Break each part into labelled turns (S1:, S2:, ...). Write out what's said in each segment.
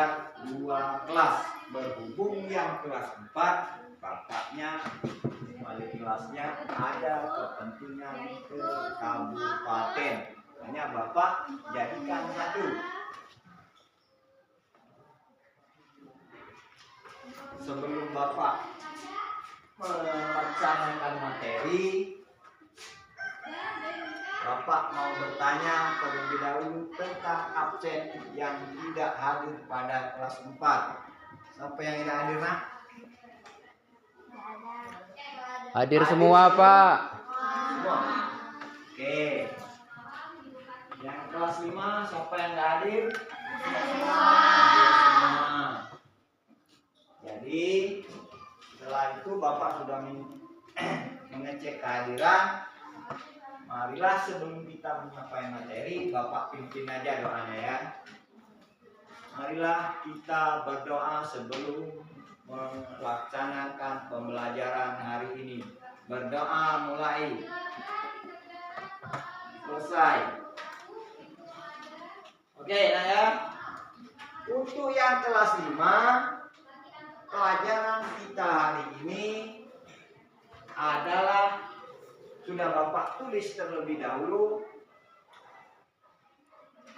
S1: belajar 2 kelas. Berhubung yang kelas 4 bapaknya wali kelasnya ada kepentingan ke kabupaten, hanya bapak jadikan 1. Sebelum bapak melaksanakan materi, bapak mau bertanya terlebih dahulu tentang absen yang tidak hadir pada kelas 4. Siapa yang tidak hadir, nak?
S2: Hadir semua, Pak.
S1: Semua. Oke. Yang kelas 5 siapa yang tidak hadir? Semua. Jadi setelah itu bapak sudah mengecek kehadiran. Marilah sebelum kita menyampaikan materi, bapak pimpin aja doanya ya. Marilah kita berdoa sebelum melaksanakan pembelajaran hari ini. Berdoa mulai. Selesai. Oke, nah ya. Untuk yang kelas 5, pelajaran kita hari ini adalah sudah bapak tulis terlebih dahulu,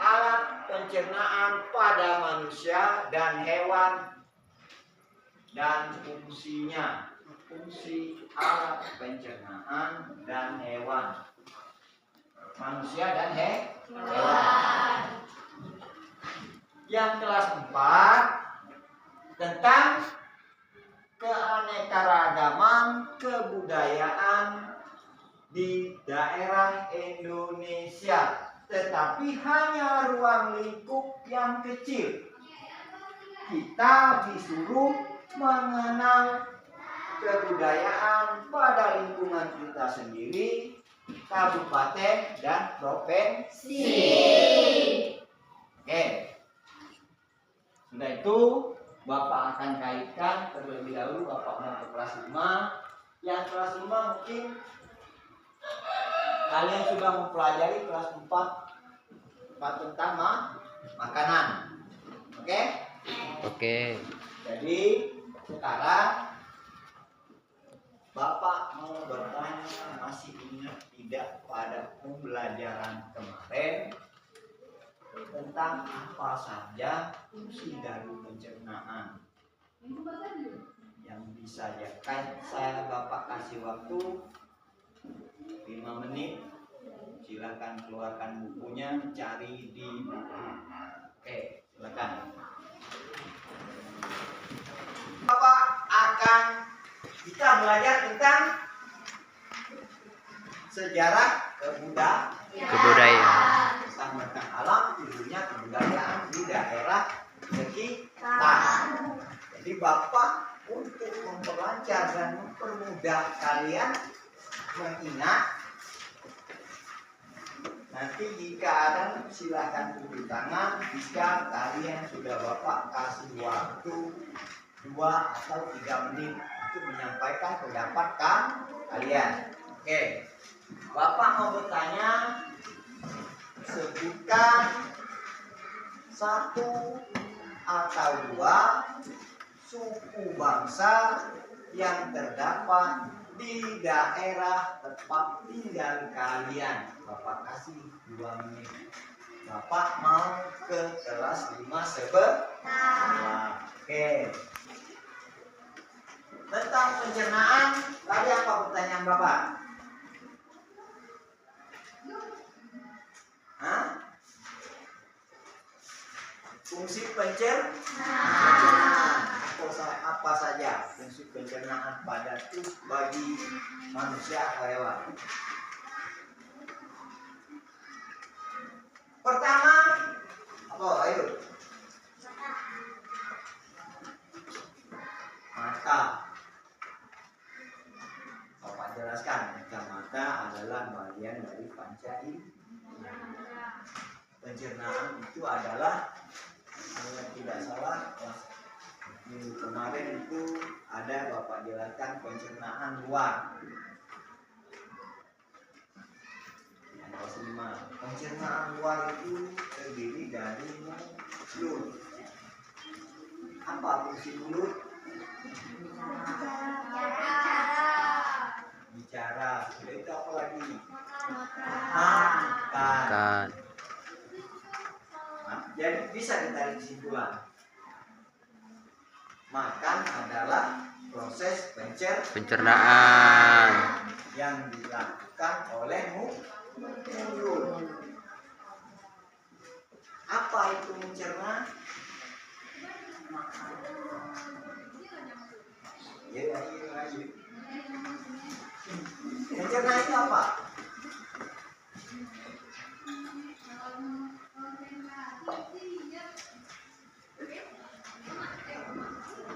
S1: alat pencernaan pada manusia dan hewan dan fungsinya. Fungsi alat pencernaan dan hewan, manusia dan hewan. Yang kelas 4 tentang keanekaragaman kebudayaan di daerah Indonesia, tetapi hanya ruang lingkup yang kecil. Kita disuruh mengenal kebudayaan pada lingkungan kita sendiri, kabupaten dan provinsi. Oke. Sudah itu bapak akan kaitkan terlebih dahulu. Bapak mau ke kelas 5. Yang kelas 5 mungkin kalian sudah mempelajari kelas 4 tentang makanan. Oke?
S2: Oke.
S1: Jadi sekarang bapak mau bertanya, masih ingat tidak pada pembelajaran kemarin tentang apa saja fungsi dari pencernaan? Yang bisa ya, kan saya bapak kasih waktu 5 menit. Silakan keluarkan bukunya, cari di buku. Oke, silakan. Bapak akan kita belajar tentang sejarah kebudayaan. Tentang alam, tentunya kebudayaan di daerah sekitar. Jadi bapak untuk memperlancar dan mempermudah kalian mengingat, nanti jika ada silakan tulis tangan jika kalian sudah bapak kasih waktu 2 atau 3 menit untuk menyampaikan pendapat kalian. Oke, bapak mau bertanya, sebutkan 1 atau 2 suku bangsa yang terdapat di daerah tempat tinggal kalian. Bapak kasih 2 menit. Bapak mau ke kelas 5 sebentar. Oke. Tentang pencernaan, tadi apa pertanyaan bapak? Hah? Fungsi pencernaan. Apa saja fungsi pencernaan pada bagi manusia atau hewan? Pertama, apa? Ayo. Mata. Bapak jelaskan, kacamata adalah bagian dari panca indera. Pencernaan itu adalah, kalau tidak salah, minggu kemarin itu ada bapak jelaskan pencernaan luar. Yang kelima, pencernaan luar itu terdiri dari mulut. fungsi mulut? Bicara. Sudah itu apa lagi? Makan.
S2: Kan.
S1: Nah, jadi bisa ditarik kesimpulan. Makan adalah proses
S2: Pencernaan.
S1: yang dilakukan oleh mulut. Apa itu mencerna? Ya, ayo. Mencerna itu apa?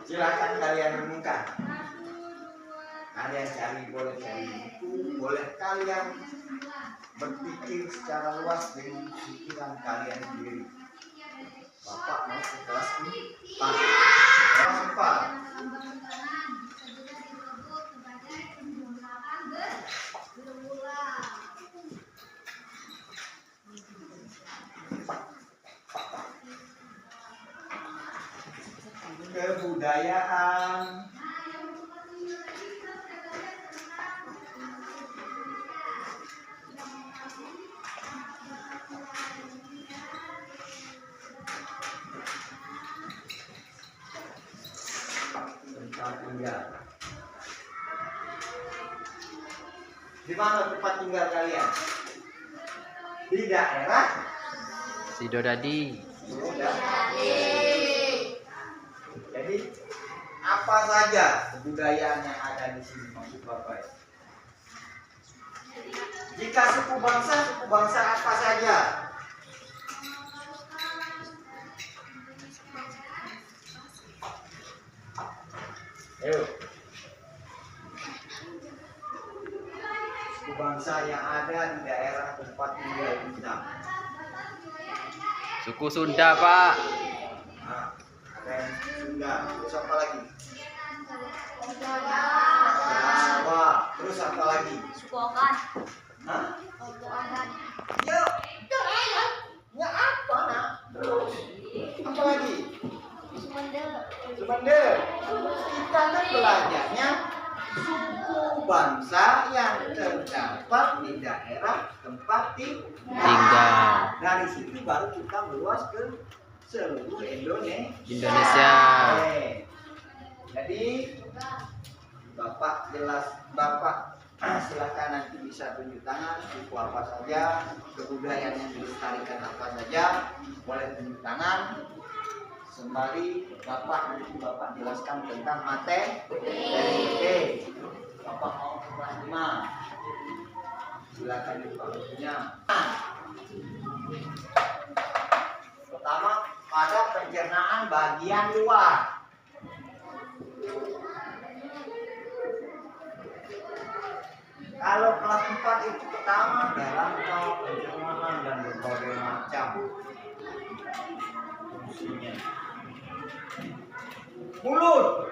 S1: Silakan kalian renungkan. Kalian cari, boleh cari buku, boleh kalian berpikir secara luas dengan pikiran kalian sendiri. Bapak mau ke kelas 4. Kelas 4. Kebudayaan. Tempat tinggal. Di mana tempat tinggal kalian? Di daerah
S2: Sidodadi.
S1: Jadi apa saja kebudayaan yang ada di sini maksud Bapak? Jika suku bangsa apa saja? Ayo. Suku bangsa yang ada di daerah tempat tinggal kita.
S2: Suku Sunda, Pak.
S1: Nah, ada yang Sunda. Terus apa lagi? Jawa. Terus apa lagi?
S3: Sukokan.
S1: Hah?
S3: Sukokan.
S1: Ya, ya apa nak? Terus apa lagi? Sumende. Kita kan belajarnya suku bangsa yang terdapat di daerah tempat
S2: Tinggal.
S1: Dari situ baru kita meluas ke seluruh
S2: Indonesia.
S1: Oke. Jadi Bapak silakan nanti bisa tunjuk tangan suku apa saja, kebudayaan yang dilestarikan apa saja, boleh tunjuk tangan. Sembari Bapak jelaskan tentang materi. Oke. Bapak mau ke kelas 5. Silakan dibuka bukunya. Pertama, pada pencernaan bagian luar. Kalau kelas 4 itu pertama dalam pencernaan dan berbagai macam fungsinya. Mulut.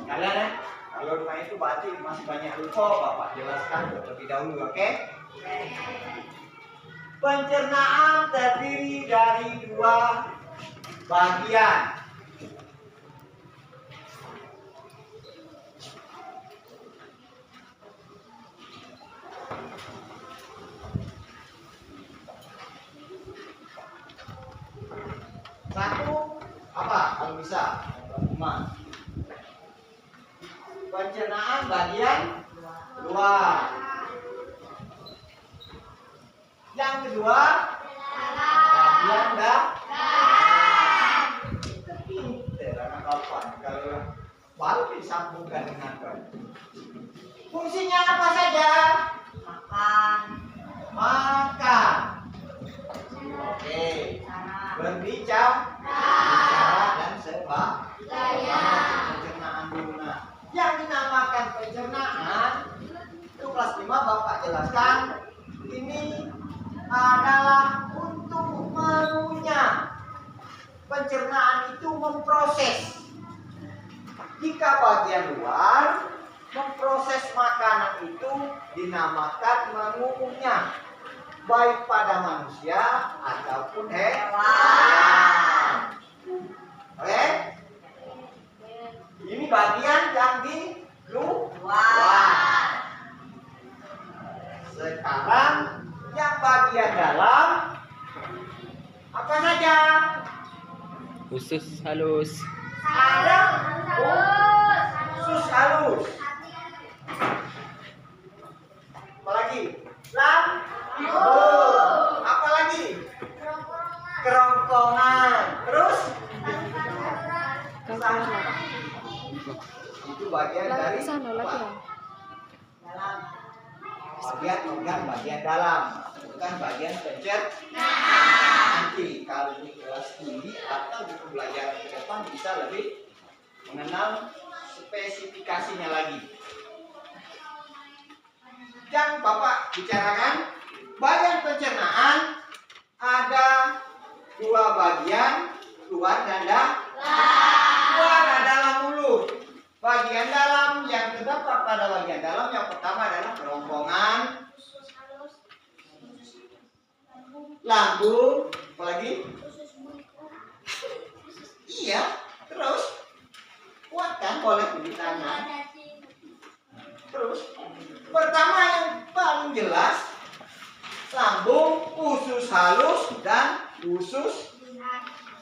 S1: Kalian ya, kalau rumah itu berarti masih banyak lupa, Bapak jelaskan terlebih dahulu, oke? Pencernaan terdiri dari 2 bagian. Satu apa kalau bisa? Cuma pencernaan bagian luar. Yang kedua bagian dalam. Pinter anak bapak kalau baru disambungkan dengan baik. Fungsinya apa saja?
S3: Makan.
S1: Makan. Oke. Berbicara dan pencernaan dulu. Nah, yang dinamakan pencernaan itu kelas 5 Bapak jelaskan ini adalah untuk mengunyah. Pencernaan itu memproses. Jika bagian luar memproses makanan itu dinamakan mengunyah, baik pada manusia ataupun hewan.
S2: Usus halus.
S1: Ada usus halus. Apa lagi? Lambung. Apa lagi? Kerongkongan. Terus? Itu bagian dari apa? Dalam. Bagian organ bagian dalam, bukan bagian pencernaan. Nanti kalau di kelas tinggi atau di pembelajaran ke depan bisa lebih mengenal spesifikasinya lagi. Yang Bapak bicarakan, bagian pencernaan ada dua bagian, luar dan dalam. Luar dan dalam mulut. Bagian dalam yang terdapat pada bagian dalam yang pertama adalah kerongkongan, lambung, apalagi? Iya, terus kuatkan boleh ditanya. Terus pertama yang paling jelas lambung, usus halus dan usus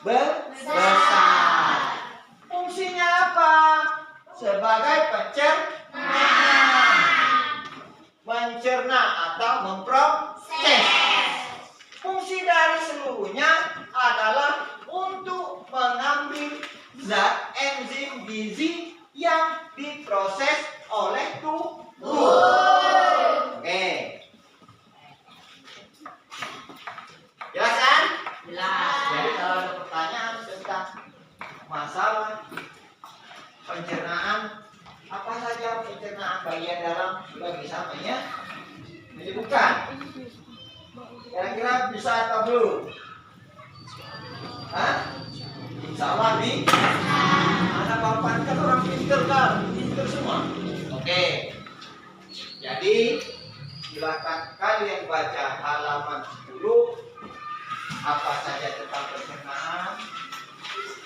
S1: besar. Fungsinya apa? Sebagai pencernaan, mencerna atau memproses. Fungsi dari seluruhnya adalah untuk mengambil zat enzim gizi yang diproses oleh tubuh. Oke. Jelas kan?
S3: Jelas.
S1: Jadi kalau ada pertanyaan tentang masalah pencernaan, apa saja pencernaan bagian dalam sudah bisa menyebutkan. Kira-kira bisa atau belum? Hah? Insya Allah nih. Anak bapak kan orang pinter kan? Pinter semua. Oke. Jadi silakan kalian baca halaman 10 apa saja tentang pencernaan.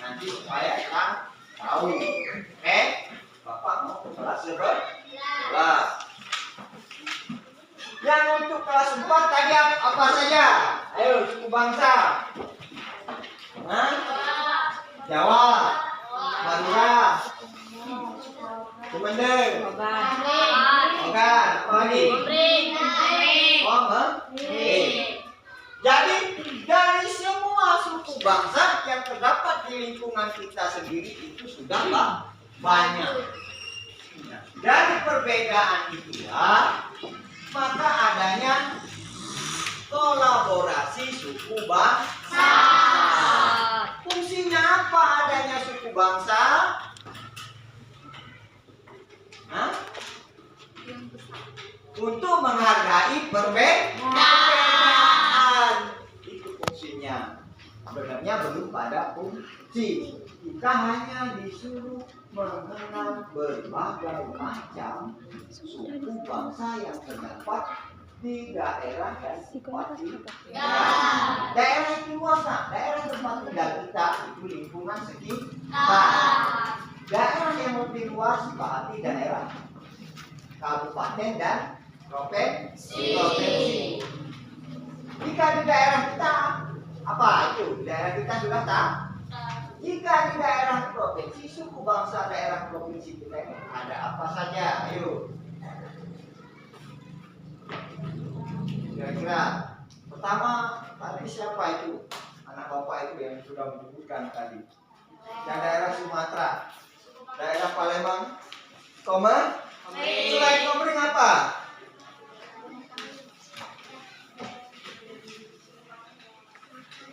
S1: Nanti supaya kita tahu. Oke? Bapak mau ke kelas 11. Yang untuk kelas 4 tadi apa saja? Ayo, suku bangsa. Hah? Jawa, Madura, Sumedang, Ogan, apa lagi? Jadi dari semua suku bangsa yang terdapat di lingkungan kita sendiri itu sudah banyak. Dari perbedaan itulah maka adanya kolaborasi suku bangsa. Fungsinya apa adanya suku bangsa? Hah? Untuk menghargai perbedaan. Itu fungsinya. Sebenarnya belum pada fungsi. Kita hanya disuruh mengenal berbagai macam suku bangsa yang terdapat di daerah dan tempat kita. Daerah itu luas, nah. Daerah tempat tinggal kita itu lingkungan sekitar. Daerah yang lebih luas berarti daerah kabupaten dan provinsi. Jika di daerah kita apa itu? Di daerah kita sudah tahu. Jika di daerah provinsi, suku bangsa daerah provinsi kita ini ada apa saja? Ayo. Kira-kira pertama tadi siapa itu? Anak bapak itu yang sudah menyebutkan tadi. Yang daerah Sumatera, daerah Palembang, selain Komering apa?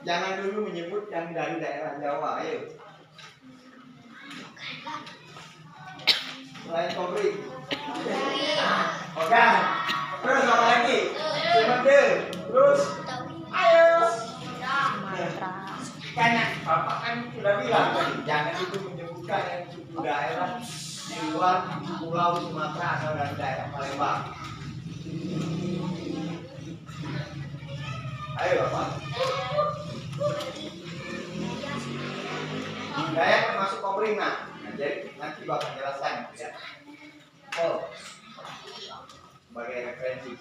S1: Jangan dulu menyebut yang dari daerah Jawa, ayo. Selain Komering, Ogan. Terus apa lagi? Sumedang. Terus, ayo. Karena bapak kan sudah bilang tadi, jangan itu menyebutkan yang suku daerah di luar Pulau Sumatera atau dari daerah Palembang. Ayo bapak. Dayak termasuk Komering, nah. Jadi nanti bapak jelaskan ya. Oh, sebagai referensi.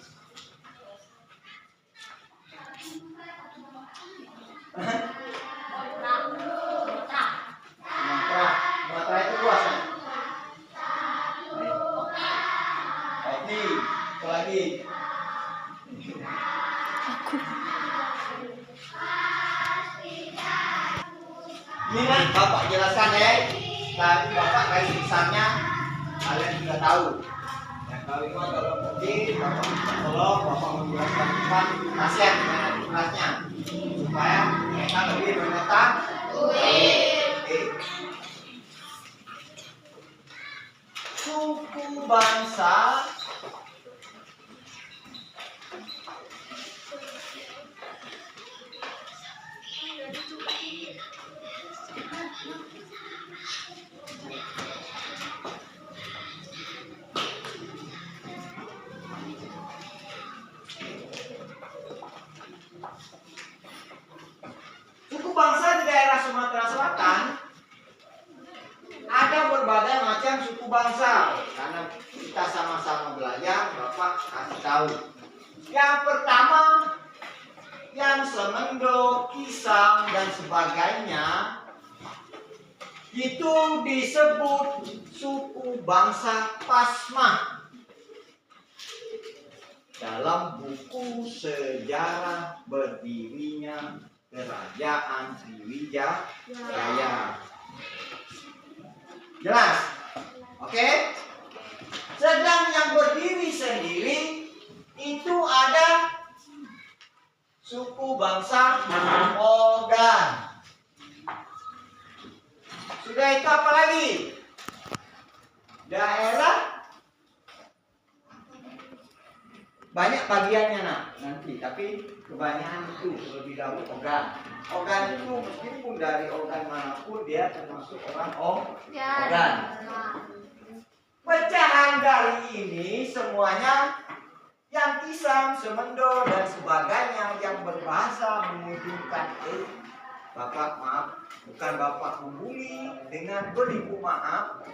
S1: lagi. Ini kan Bapak jelaskan ya. Tadi Bapak kasih tulisannya, kalian sudah tahu. Yang kelima dalam bukti, Bapak tolong Bapak menjelaskan depan pasien dengan tugasnya supaya mereka lebih mengetahui. Suku bangsa di daerah Sumatera Selatan ada berbagai macam suku bangsa. Karena kita sama-sama belajar, Bapak kasih tahu. Yang pertama, yang Semendo, Kisang dan sebagainya itu disebut suku bangsa Pasma dalam buku sejarah berdirinya Kerajaan Sriwijaya. Jelas? Oke? Sedang yang berdiri sendiri itu ada suku bangsa Ogan. Sudah itu apa lagi? Daerah banyak bagiannya nanti, tapi kebanyakan itu lebih dahulu Ogan. Ogan itu meskipun dari Ogan manapun dia termasuk orang Ogan. Pecahan dari ini semuanya yang Kisang, Semendo dan sebagainya yang berbahasa menunjukkan Bapak maaf, bukan Bapak hubungi dengan beribu maaf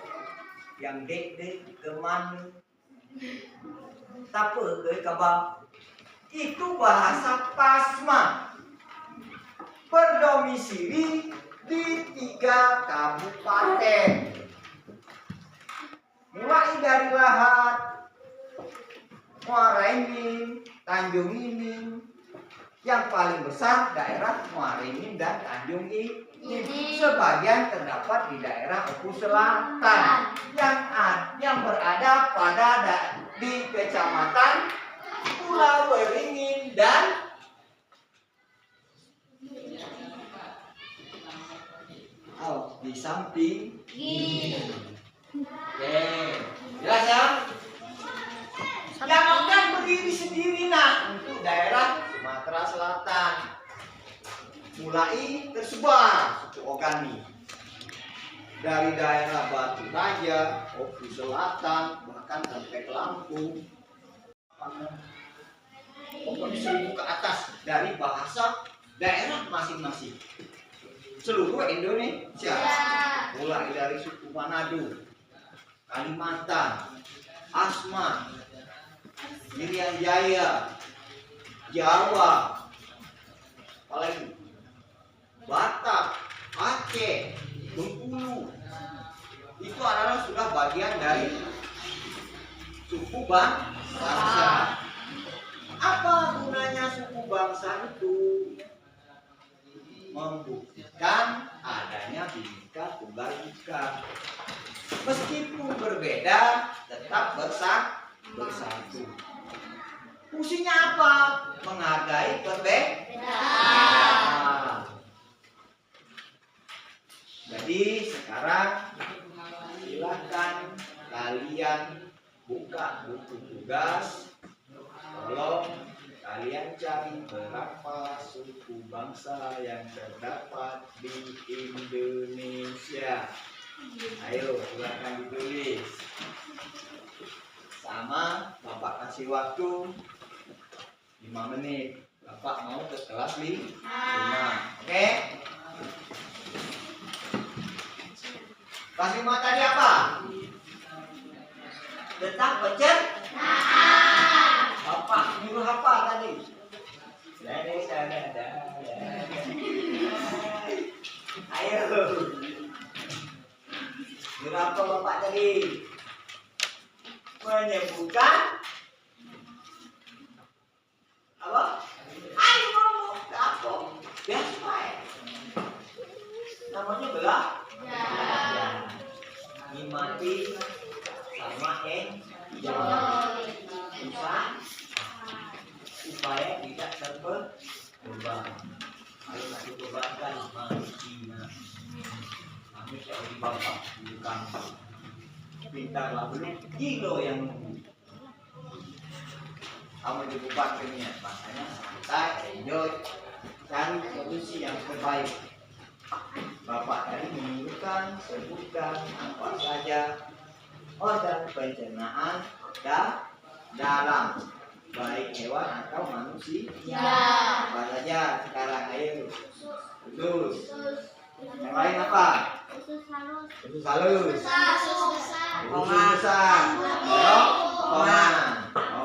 S1: yang dek kemana tapi ke kabang itu bahasa Pasma berdomisili di 3 kabupaten mulai dari Lahat, Muara Enim, Tanjung Ining. Yang paling besar daerah Muara Enim dan Tanjung Ining. Sebagian terdapat di daerah Oku Selatan yang berada pada di Kecamatan Pulau Beringin dan di samping Oke, jelas ya? Yang Ogan berdiri sendiri untuk daerah Sumatera Selatan. Mulai tersebar suku Ogan nih. Dari daerah Batu Raja, Oku Selatan, bahkan sampai ke Lampung. Pokoknya seribu ke atas dari bahasa daerah masing-masing. Seluruh Indonesia. Mulai dari suku Manado, Kalimantan, Asmat, Irian Jaya, Jawa, apalagi Batak, Aceh, Bengkulu, itu adalah sudah bagian dari suku bangsa. Apa gunanya suku bangsa itu? Membuktikan adanya Bhinneka Tunggal Ika. Meskipun berbeda, tetap bersatu. Fungsinya apa? Menghargai perbedaan. Jadi sekarang silakan kalian buka buku tugas. Tolong kalian cari berapa suku bangsa yang terdapat di Indonesia. Ayo silakan ditulis. Sama Bapak kasih waktu 5 menit. Bapak mau ke kelas 5. Oke? Kelas 5 tadi apa? Tentang pencernaan. Bapak nyuruh apa tadi? Dari sana. Ayo. Nyuruh apa Bapak tadi? Menyebutkan namanya belajar. Ngimati sama susah supaya tidak terbebani. Kalau nak dibebankan manusia, kami kalau di bapak bukan pintar lah belum kilo yang kamu dibebankannya, makanya santai, enjoy, cari solusi yang terbaik. Bapak tadi menunjukkan, sebutkan apa saja organ pencernaan dalam baik hewan atau manusia. Apa saja sekarang, ayo usus. Yang lain apa?
S3: Usus halus.
S1: Usus halus.
S3: Koma.
S1: Usus besar. Koma.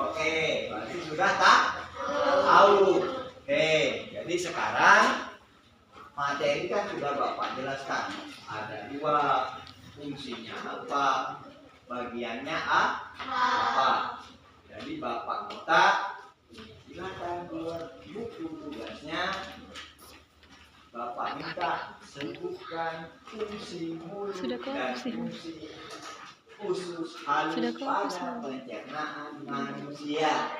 S1: Oke, berarti sudah tak tahu. Oke, jadi sekarang materi kan sudah Bapak jelaskan. Ada dua, fungsinya apa, bagiannya apa. Jadi Bapak minta silakan keluar buku tugasnya. Bapak minta sebutkan fungsi mulut dan fungsi usus halus pada pencernaan manusia.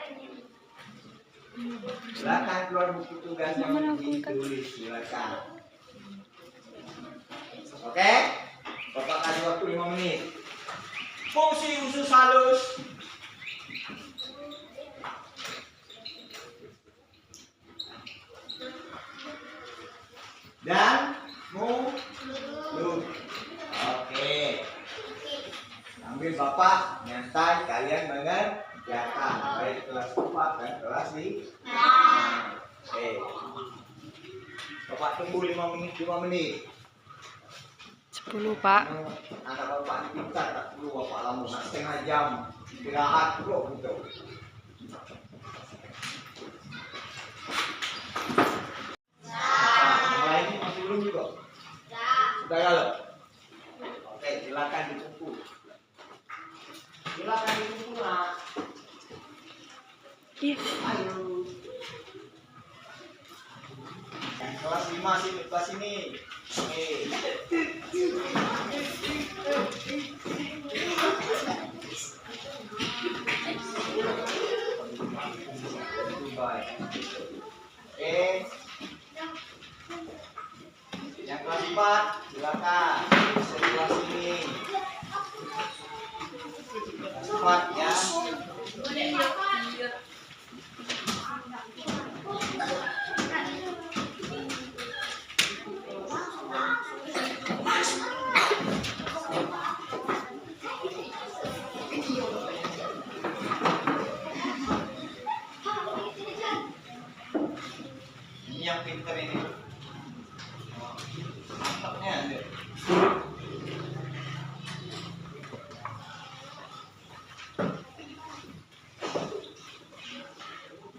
S1: Silakan keluar buku tugas yang ditulis, silakan. Oke, Bapak kasih waktu 5 menit. Fungsi usus halus. Dan mulut. Oke. Sambil Bapak nyantai kalian mengerjakan baik kelas 4 dan kelas 5. Oke. Bapak tunggu 5 menit.
S2: 10 Pak.
S1: Anak Bapak pintar tak perlu Bapak lama, setengah jam istirahat dulu gitu. Ini masih belum juga? Sudah kalau? Oke, silakan dikumpul. Silakan dikumpul lah.
S2: Iya.
S1: Ayo. Yang kelas 5 sini, kelas ini. Oke. Baik. Oke. Yang kelas 4, silakan sebelah sini. Kelas 4 ya. Ini yang pinter ini. Mantapnya ada.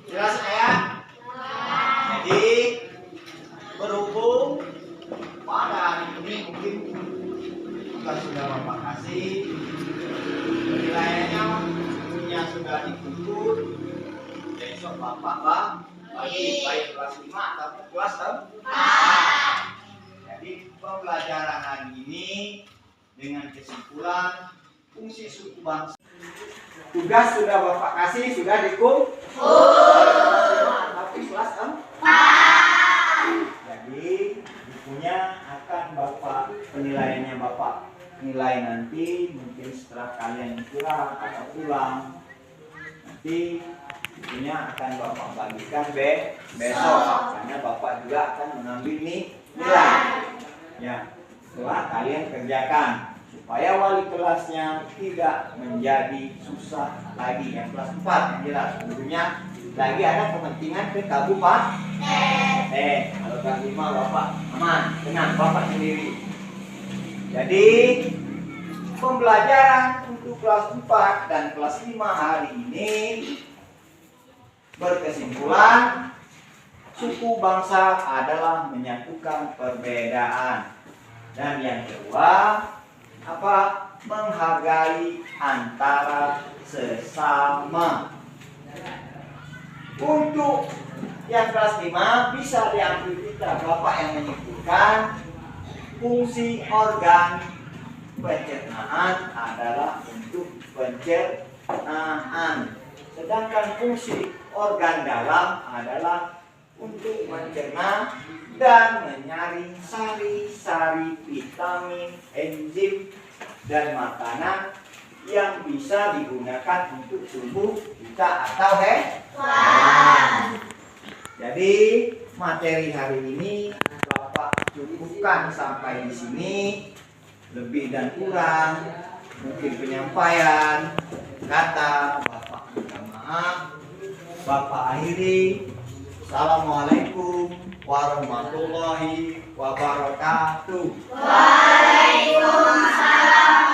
S1: Jelas ya? Jadi berhubung pada hari ini mungkin kita sudah Bapak kasih penilaiannya, ilmunya sudah dikumpul. Besok Bapak bagi baik kelas 5 ataupun kelas 4. Jadi pembelajaran hari ini dengan kesimpulan fungsi suku bangsa. Tugas sudah Bapak kasih, sudah dikumpul. Tapi kelas 4. Jadi bukunya akan Bapak, penilaiannya Bapak nilai nanti mungkin setelah kalian istirahat atau pulang. Nanti bukunya akan Bapak bagikan besok. Karena Bapak juga akan mengambil nilai. Ya, setelah kalian kerjakan supaya wali kelasnya tidak menjadi susah lagi. Yang kelas 4 yang jelas tentunya lagi ada kepentingan ke kabupaten. Kalau kelas 5 Bapak aman, tenang Bapak sendiri. Jadi pembelajaran untuk kelas 4 dan kelas 5 hari ini berkesimpulan suku bangsa adalah menyatukan perbedaan. Dan yang kedua, apa? Menghargai antara sesama. Untuk yang kelas 5 bisa diambil kita Bapak yang menyimpulkan fungsi organ pencernaan adalah untuk pencernaan. Sedangkan fungsi organ dalam adalah untuk mencerna dan menyaring sari-sari vitamin, enzim, dan makanan yang bisa digunakan untuk tubuh kita atau hewan. Jadi materi hari ini Bapak cukupkan sampai di sini. Lebih dan kurang mungkin penyampaian kata Bapak minta maaf. Bapak akhiri. Assalamualaikum warahmatullahi wabarakatuh.
S3: Waalaikumsalam